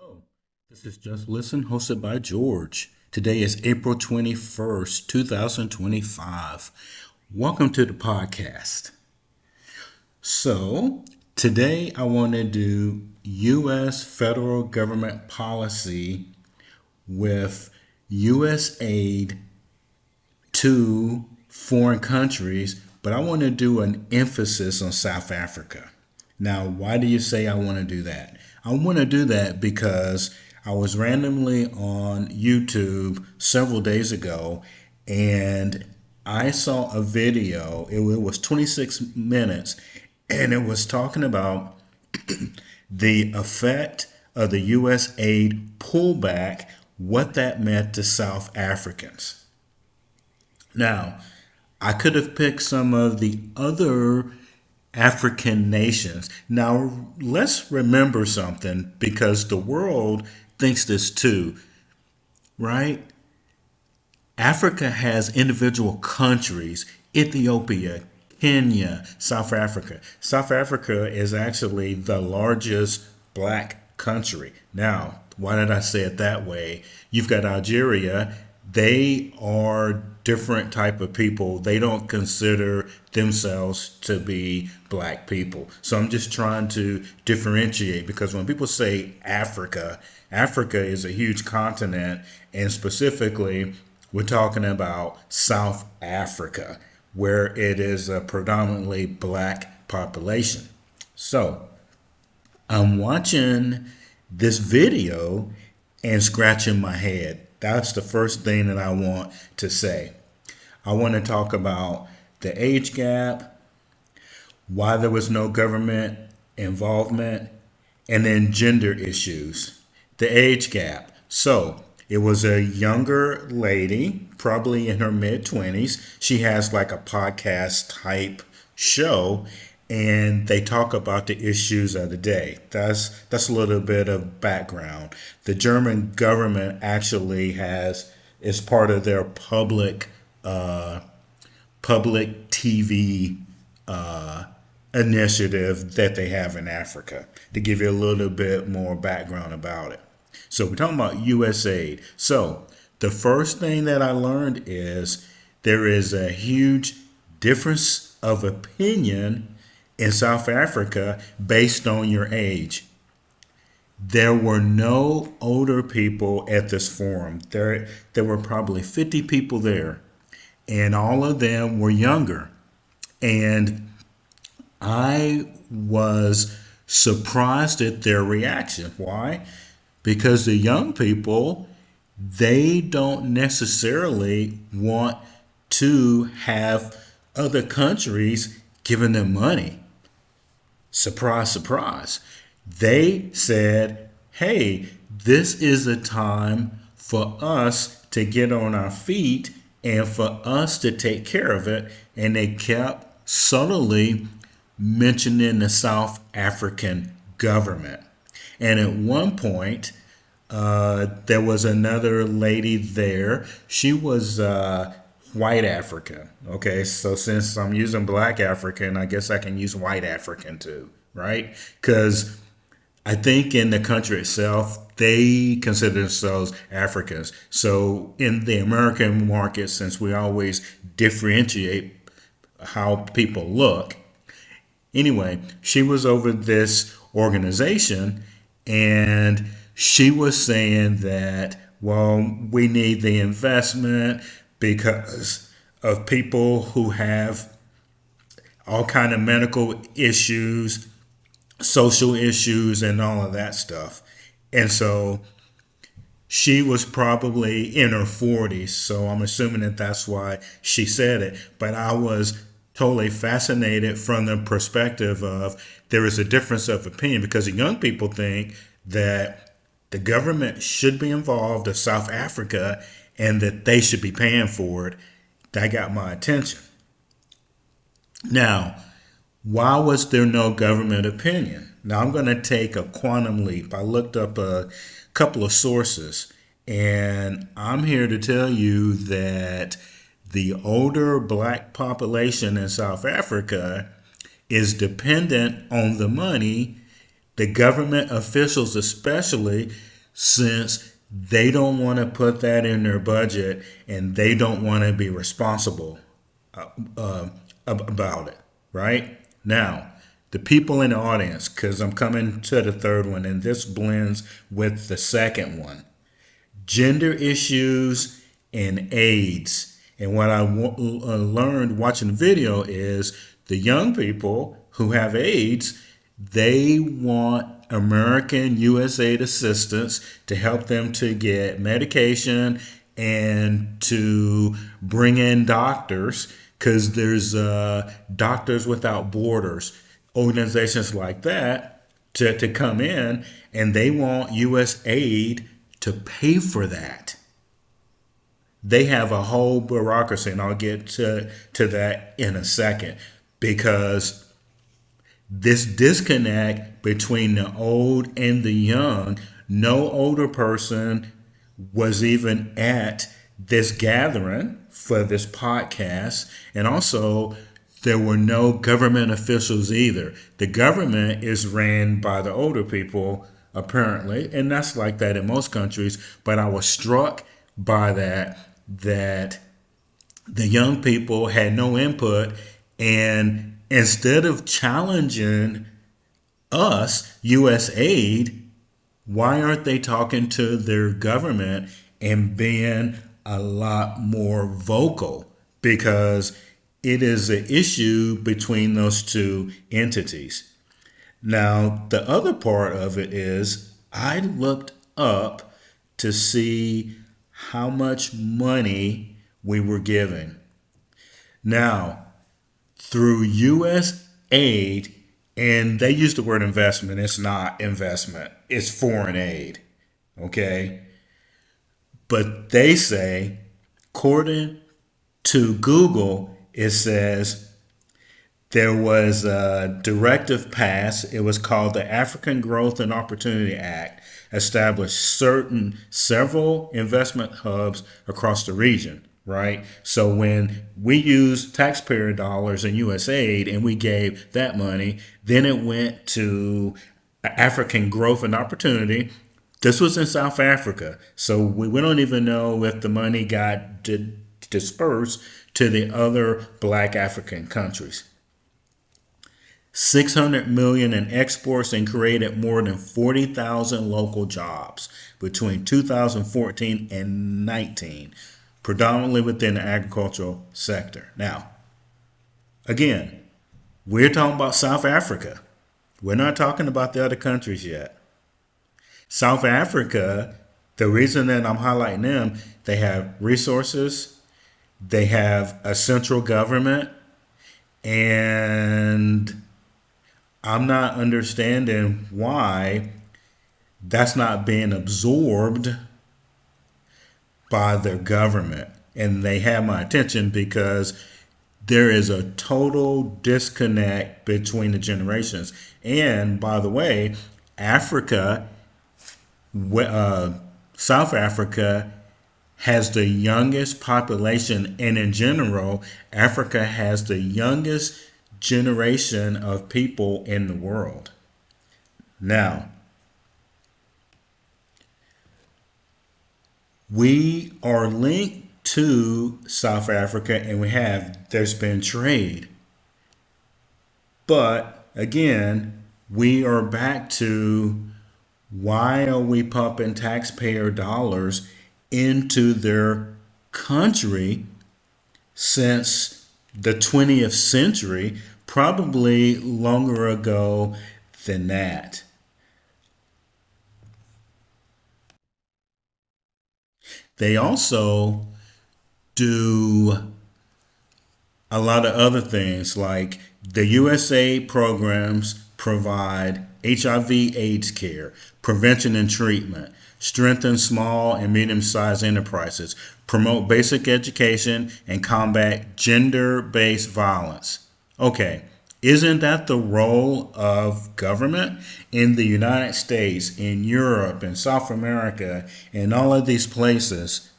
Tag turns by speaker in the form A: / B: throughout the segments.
A: Hello, this is Just Listen, hosted by George. Today is April 21st, 2025. Welcome to the podcast. So, today I want to do U.S. federal government policy with USAID to foreign countries, but I want to do an emphasis on South Africa. Now, why do you say I want to do that? I want to do that because I was randomly on YouTube several days ago and I saw a video. It was 26 minutes and it was talking about the effect of the U.S. aid pullback, what that meant to South Africans. Now, I could have picked some of the other African nations. Now, let's remember something because the world thinks this too, right? Africa has individual countries: Ethiopia, Kenya, South Africa. South Africa is actually the largest black country. Now, why did I say it that way? You've got Algeria. They are different type of people. They don't consider themselves to be black people. So I'm just trying to differentiate, because when people say Africa, Africa is a huge continent, and specifically we're talking about South Africa, where it is a predominantly black population. So I'm watching this video and scratching my head. That's the first thing that I want to say. I want to talk about the age gap, why there was no government involvement, and then gender issues. The age gap. So it was a younger lady, probably in her mid 20s. She has like a podcast type show, and they talk about the issues of the day. That's a little bit of background. The German government actually has, is part of their public TV initiative that they have in Africa, to give you a little bit more background about it. So we're talking about USAID. So the first thing that I learned is there is a huge difference of opinion in South Africa based on your age. There were no older people at this forum. There were probably 50 people there, and all of them were younger. And I was surprised at their reaction. Why? Because the young people, they don't necessarily want to have other countries giving them money. Surprise, surprise. They said, hey, this is a time for us to get on our feet and for us to take care of it. And they kept subtly mentioning the South African government. And at one point, there was another lady there. She was white African. Okay, so since I'm using black African, I guess I can use white African too, right? Because I think in the country itself, they consider themselves Africans. So in the American market, since we always differentiate how people look, anyway, she was over this organization, and she was saying that, well, we need the investment because of people who have all kind of medical issues, social issues, and all of that stuff. And so she was probably in her 40s, so I'm assuming that that's why she said it. But I was totally fascinated from the perspective of there is a difference of opinion, because the young people think that the government should be involved of South Africa and that they should be paying for it. That got my attention. Now, why was there no government opinion? Now, I'm going to take a quantum leap. I looked up a couple of sources, and I'm here to tell you that the older black population in South Africa is dependent on the money. The government officials especially since they don't want to put that in their budget and they don't want to be responsible uh, about it, right? Now, the people in the audience, because I'm coming to the third one, and this blends with the second one, gender issues and AIDS. And what I learned watching the video is the young people who have AIDS, they want American USAID assistance to help them to get medication and to bring in doctors because there's Doctors Without Borders, organizations like that to come in, and they want USAID to pay for that. They have a whole bureaucracy, and I'll get to that in a second, because this disconnect between the old and the young, no older person was even at this gathering for this podcast, and also there were no government officials either. The government is ran by the older people, apparently, and that's like that in most countries. But I was struck by that the young people had no input, and instead of challenging us, USAID, why aren't they talking to their government and being a lot more vocal? Because it is an issue between those two entities. Now, the other part of it is I looked up to see how much money we were given. Now, through USAID, and they use the word investment, it's not investment, it's foreign aid. Okay? But they say, according to Google, it says there was a directive passed. It was called the African Growth and Opportunity Act, established several investment hubs across the region, right? So when we used taxpayer dollars in USAID and we gave that money, then it went to African Growth and Opportunity. This was in South Africa. So we don't even know if the money got dispersed to the other black African countries. 600 million in exports and created more than 40,000 local jobs between 2014 and 19, predominantly within the agricultural sector. Now, again, we're talking about South Africa. We're not talking about the other countries yet. South Africa, the reason that I'm highlighting them, they have resources, they have a central government, and I'm not understanding why that's not being absorbed by the government. And they have my attention because there is a total disconnect between the generations. And by the way, Africa, South Africa has the youngest population, and in general, Africa has the youngest generation of people in the world. Now, we are linked to South Africa, and there's been trade. But again, we are back to, why are we pumping taxpayer dollars into their country since the 20th century, probably longer ago than that? They also do a lot of other things, like the USA programs provide HIV/AIDS care, prevention and treatment, strengthen small and medium-sized enterprises, promote basic education, and combat gender-based violence. Okay, isn't that the role of government in the United States, in Europe, in South America, in all of these places?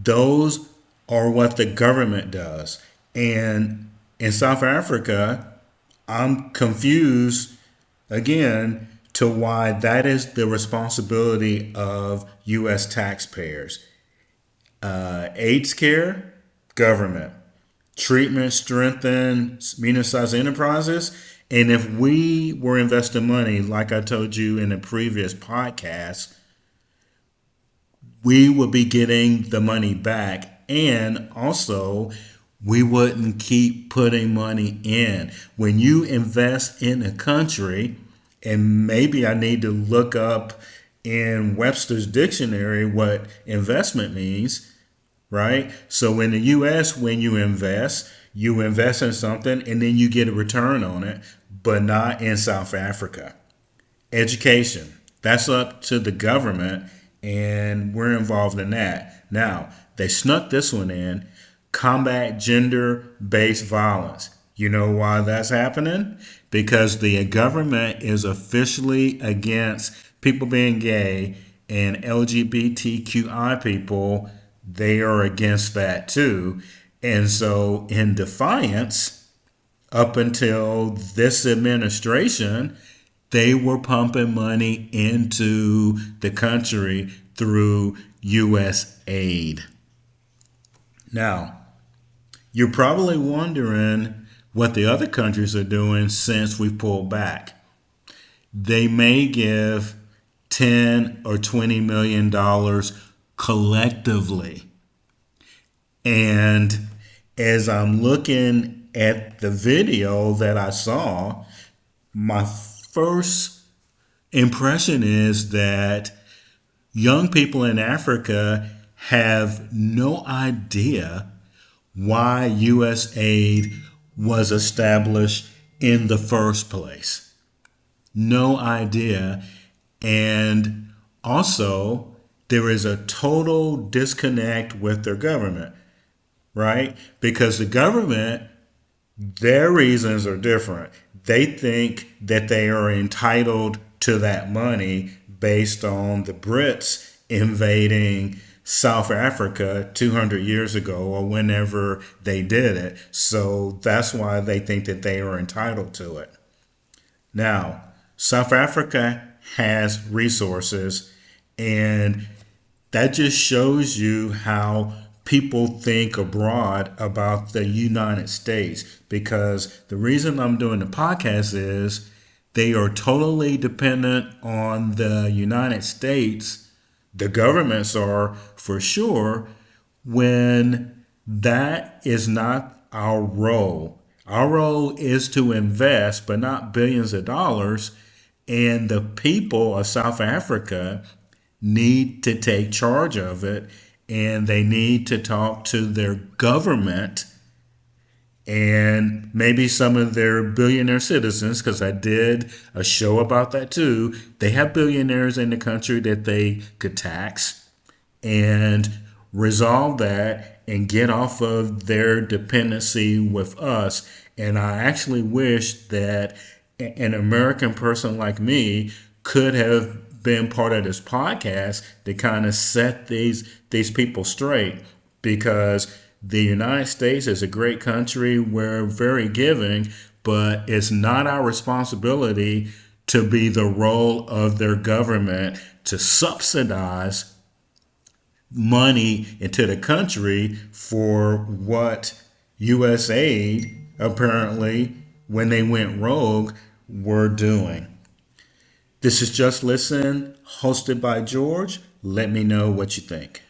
A: Those are what the government does. And in South Africa, I'm confused again to why that is the responsibility of U.S. taxpayers. AIDS care, government. Treatment, strengthen medium-sized enterprises. And if we were investing money, like I told you in a previous podcast, we would be getting the money back. And also, we wouldn't keep putting money in. When you invest in a country, and maybe I need to look up in Webster's dictionary what investment means, right? So in the US, when you invest in something and then you get a return on it, but not in South Africa. Education, that's up to the government, and we're involved in that. Now, they snuck this one in: combat gender based violence. You know why that's happening? Because the government is officially against people being gay, and LGBTQI people, they are against that too. And so, in defiance, up until this administration, they were pumping money into the country through USAID. Now, you're probably wondering what the other countries are doing since we pulled back. They may give 10 or 20 million dollars collectively. And as I'm looking at the video that I saw, my first impression is that young people in Africa have no idea why USAID was established in the first place. No idea. And also, there is a total disconnect with their government, right? Because the government, their reasons are different. They think that they are entitled to that money based on the Brits invading South Africa 200 years ago or whenever they did it. So that's why they think that they are entitled to it. Now, South Africa has resources, and that just shows you how people think abroad about the United States. Because the reason I'm doing the podcast is they are totally dependent on the United States. The governments are, for sure, when that is not our role. Our role is to invest, but not billions of dollars. And the people of South Africa need to take charge of it, and they need to talk to their government and maybe some of their billionaire citizens, because I did a show about that too. They have billionaires in the country that they could tax and resolve that and get off of their dependency with us. And I actually wish that an American person like me could have been part of this podcast to kind of set these people straight, because the United States is a great country. We're very giving, but it's not our responsibility to be the role of their government to subsidize money into the country for what USAID apparently, when they went rogue, were doing. This is Just Listen, hosted by George. Let me know what you think.